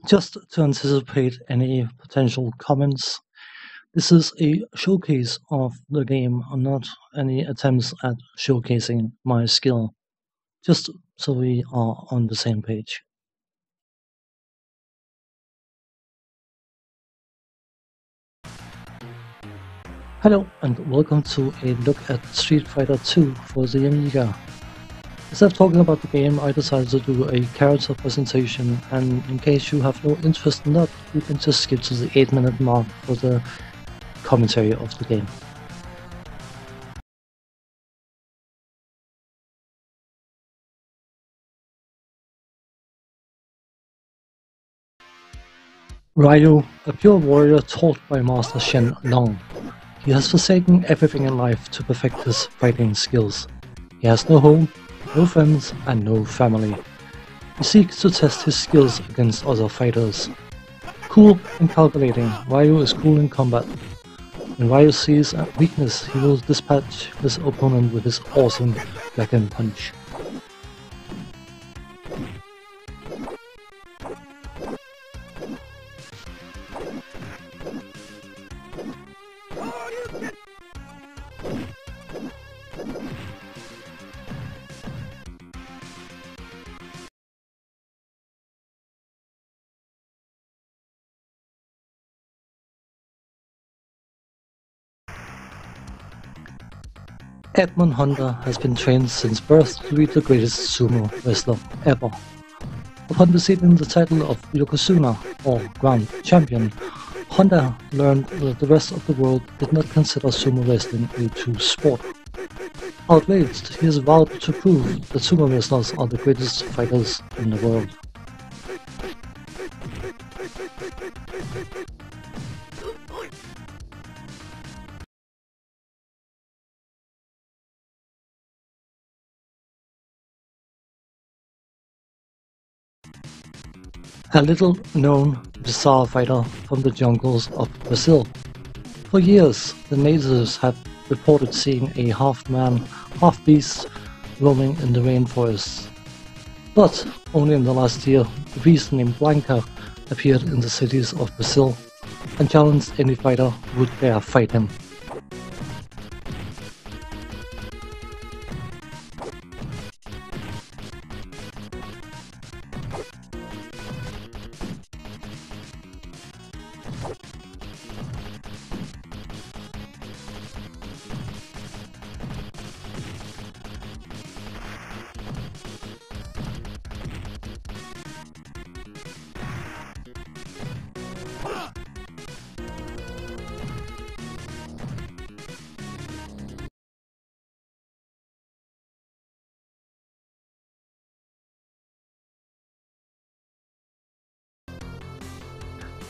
Just to anticipate any potential comments, this is a showcase of the game, and not any attempts at showcasing my skill, just so we are on the same page. Hello, and welcome to a look at Street Fighter 2 for the Amiga. Instead of talking about the game, I decided to do a character presentation, and in case you have no interest in that, you can just skip to the 8-minute mark for the commentary of the game. Ryu, a pure warrior taught by Master Shen Long. He has forsaken everything in life to perfect his fighting skills. He has no home, no friends, and no family. He seeks to test his skills against other fighters. Cool and calculating, Ryu is cool in combat. When Ryu sees a weakness, he will dispatch his opponent with his awesome backhand punch. Edmund Honda has been trained since birth to be the greatest sumo wrestler ever. Upon receiving the title of Yokozuna, or Grand Champion, Honda learned that the rest of the world did not consider sumo wrestling a true sport. Outraged, he has vowed to prove that sumo wrestlers are the greatest fighters in the world. A little-known bizarre fighter from the jungles of Brazil. For years, the natives have reported seeing a half-man, half-beast roaming in the rainforests. But only in the last year, a beast named Blanca appeared in the cities of Brazil and challenged any fighter who would dare fight him.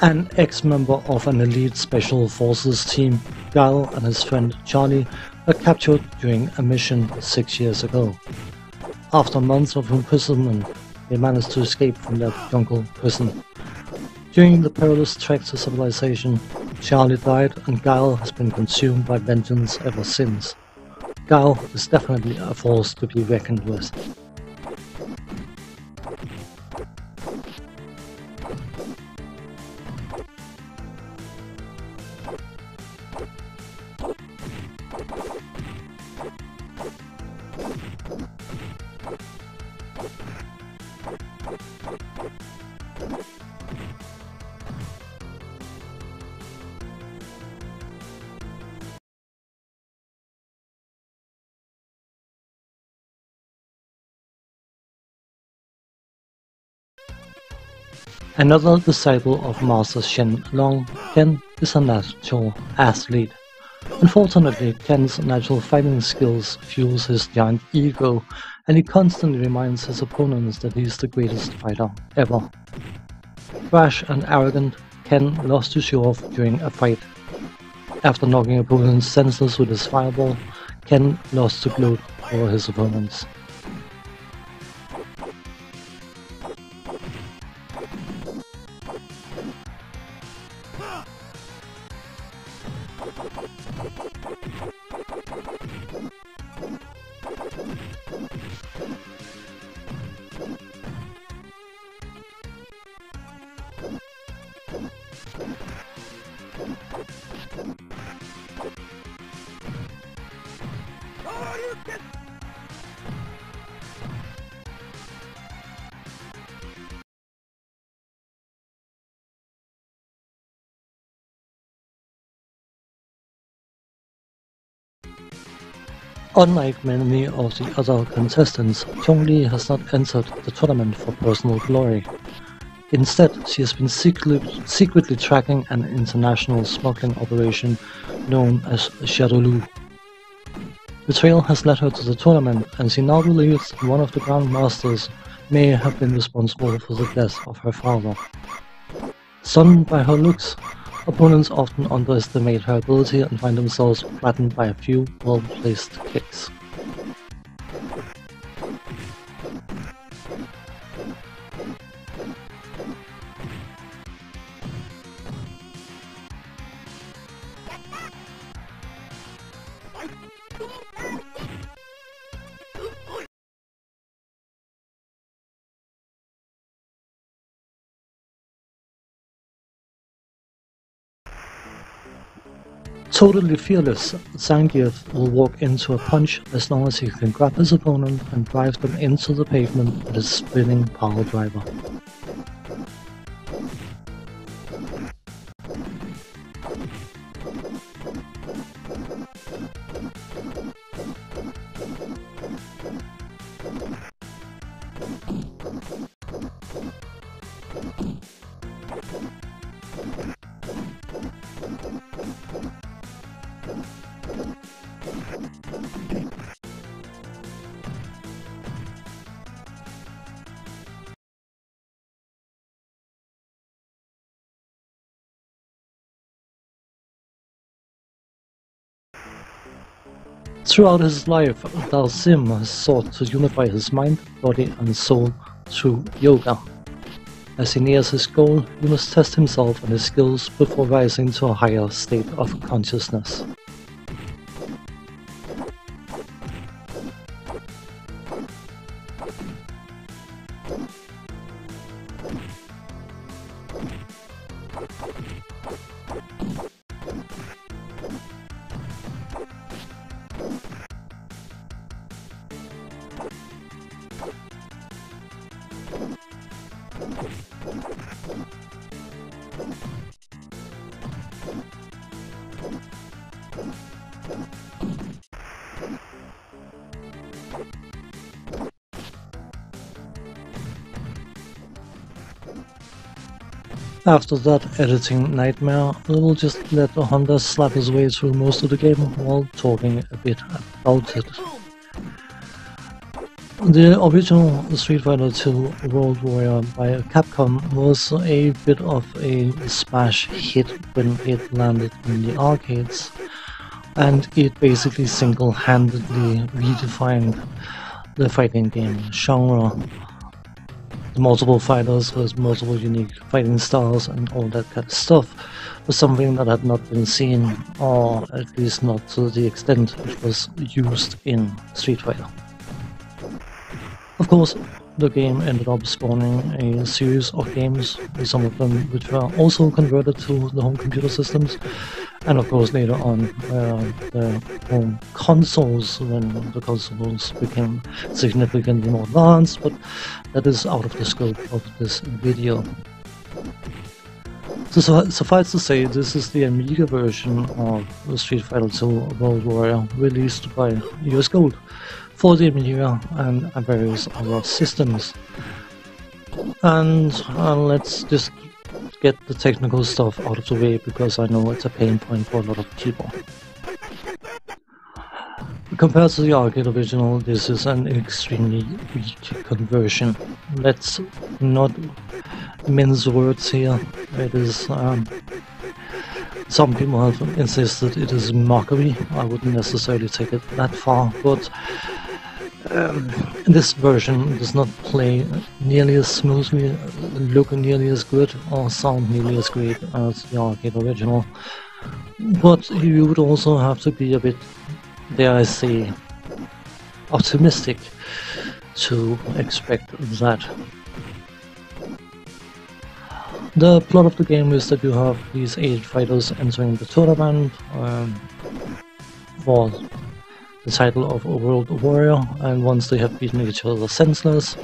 An ex-member of an elite special forces team, Guile and his friend Charlie were captured during a mission 6 years ago. After months of imprisonment, they managed to escape from their jungle prison. During the perilous trek to civilization, Charlie died and Guile has been consumed by vengeance ever since. Guile is definitely a force to be reckoned with. Another disciple of Master Shen Long, Ken, is a natural athlete. Unfortunately, Ken's natural fighting skills fuels his giant ego, and he constantly reminds his opponents that he is the greatest fighter ever. Brash and arrogant, Ken lost to show off during a fight. After knocking opponents senseless with his fireball, Ken lost to gloat over his opponents. Unlike many of the other contestants, Zhongli has not entered the tournament for personal glory. Instead, she has been secretly tracking an international smuggling operation known as Shadowloo. Betrayal has led her to the tournament, and she now believes that one of the Grandmasters may have been responsible for the death of her father. Stunned by her looks, opponents often underestimate her ability and find themselves flattened by a few well-placed kicks. Totally fearless, Zangief will walk into a punch as long as he can grab his opponent and drive them into the pavement with his spinning power driver. Throughout his life, Dalsim has sought to unify his mind, body and soul through yoga. As he nears his goal, he must test himself and his skills before rising to a higher state of consciousness. After that editing nightmare, we will just let the Honda slap his way through most of the game while talking a bit about it. The original Street Fighter II World Warrior by Capcom was a bit of a smash hit when it landed in the arcades, and it basically single-handedly redefined the fighting game genre. Multiple fighters with multiple unique fighting styles and all that kind of stuff was something that had not been seen, or at least not to the extent it was used in Street Fighter. Of course, the game ended up spawning a series of games, some of them which were also converted to the home computer systems, and of course later on the home consoles when the consoles became significantly more advanced, but that is out of the scope of this video. So suffice to say, this is the Amiga version of Street Fighter II World Warrior released by US Gold for the Amiga and various other systems. And let's just get the technical stuff out of the way, because I know it's a pain point for a lot of people. Compared to the arcade original, this is an extremely weak conversion. Let's not mince words here. It is, some people have insisted it is mockery. I wouldn't necessarily take it that far, but this version does not play nearly as smoothly, look nearly as good, or sound nearly as great as the arcade original. But you would also have to be a bit, dare I say, optimistic to expect that. The plot of the game is that you have these 8 fighters entering the tournament for the title of a World Warrior, and once they have beaten each other senseless,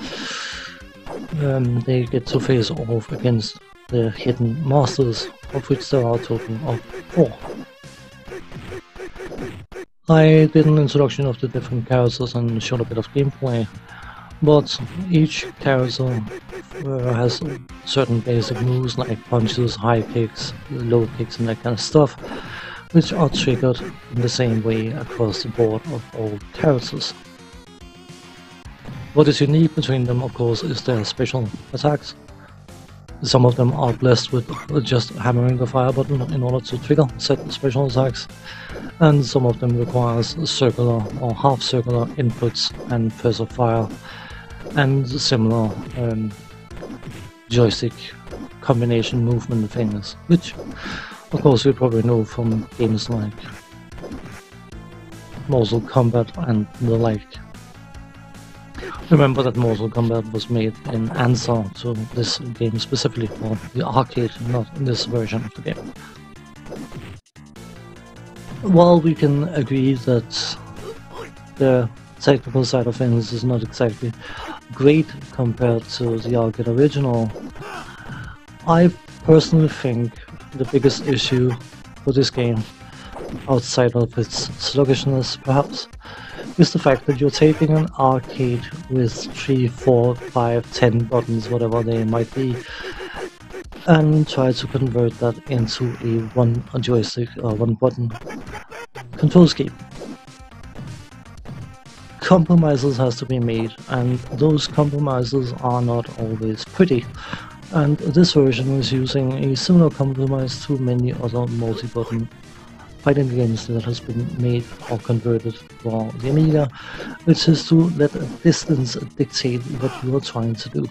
they get to face off against the hidden masters, of which there are a total of 4. I did an introduction of the different characters and showed a bit of gameplay, but each character has certain basic moves like punches, high kicks, low kicks and that kind of stuff, which are triggered in the same way across the board of all characters. What is unique between them, of course, is their special attacks. Some of them are blessed with just hammering the fire button in order to trigger said special attacks, and some of them requires circular or half-circular inputs and bursts of fire, and similar joystick combination movement things, which of course you probably know from games like Mortal Kombat and the like. Remember that Mortal Kombat was made in answer to this game specifically for the arcade, not this version of the game. While we can agree that the technical side of things is not exactly great compared to the arcade original, I personally think the biggest issue for this game, outside of its sluggishness perhaps, is the fact that you're taking an arcade with 3, 4, 5, 10 buttons, whatever they might be, and try to convert that into a joystick or one button control scheme. Compromises has to be made, and those compromises are not always pretty, and this version is using a similar compromise to many other multi-button fighting games that has been made or converted for the Amiga, which is to let distance dictate what you are trying to do.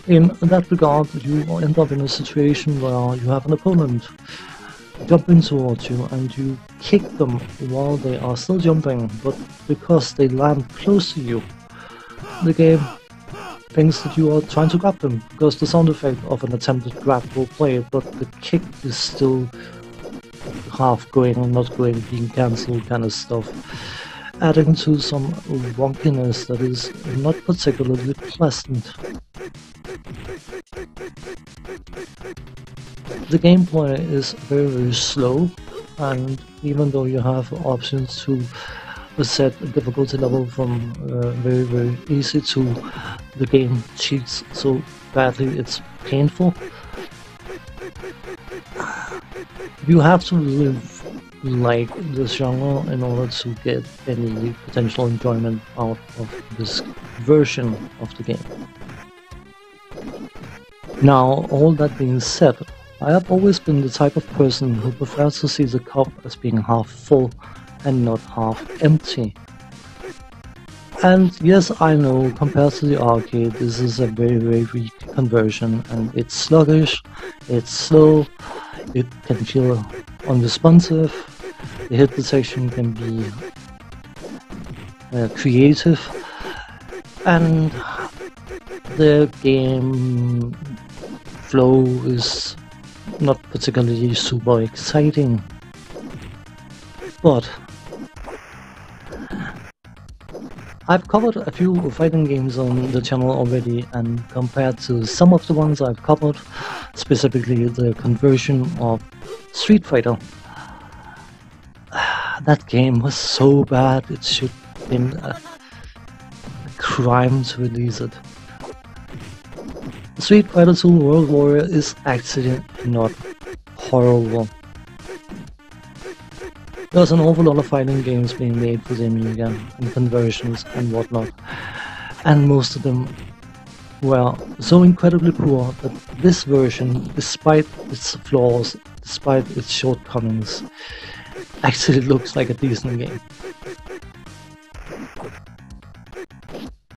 In that regard, you end up in a situation where you have an opponent jumping towards you and you kick them while they are still jumping, but because they land close to you, the game thinks that you are trying to grab them, because the sound effect of an attempted grab will play, but the kick is still half going and not going, being cancelled kind of stuff, adding to some wonkiness that is not particularly pleasant. The gameplay is very, very slow, and even though you have options to set a difficulty level from very, very easy to the game cheats so badly it's painful, you have to live like this genre in order to get any potential enjoyment out of this version of the game. Now, all that being said, I have always been the type of person who prefers to see the cup as being half full and not half empty. And yes, I know, compared to the arcade, this is a very, very weak conversion, and it's sluggish, it's slow, it can feel unresponsive, the hit detection can be creative, and the game flow is not particularly super exciting. But I've covered a few fighting games on the channel already, and compared to some of the ones I've covered, specifically the conversion of Street Fighter, that game was so bad it should have been a crime to release it. Street Fighter 2 World Warrior is actually not horrible. There's an awful lot of fighting games being made for the Amiga and conversions and whatnot, and most of them were so incredibly poor that this version, despite its flaws, despite its shortcomings, actually looks like a decent game.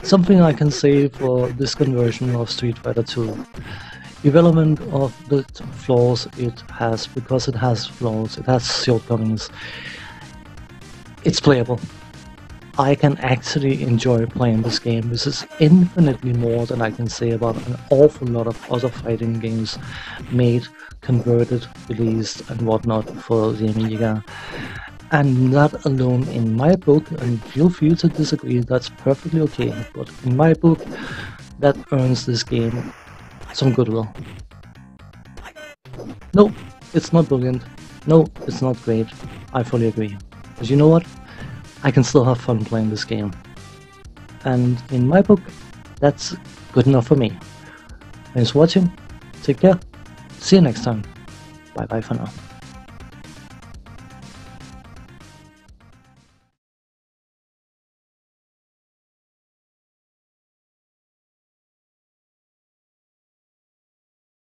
Something I can say for this conversion of Street Fighter 2, irrelevant of the flaws it has, because it has flaws, it has shortcomings, it's playable. I can actually enjoy playing this game. This is infinitely more than I can say about an awful lot of other fighting games made, converted, released, and whatnot for the Amiga. And that alone, in my book, and feel free to disagree, that's perfectly okay, but in my book, that earns this game some goodwill. No, it's not brilliant. No, it's not great. I fully agree. But you know what? I can still have fun playing this game. And in my book, that's good enough for me. Thanks for watching. Take care. See you next time. Bye bye for now.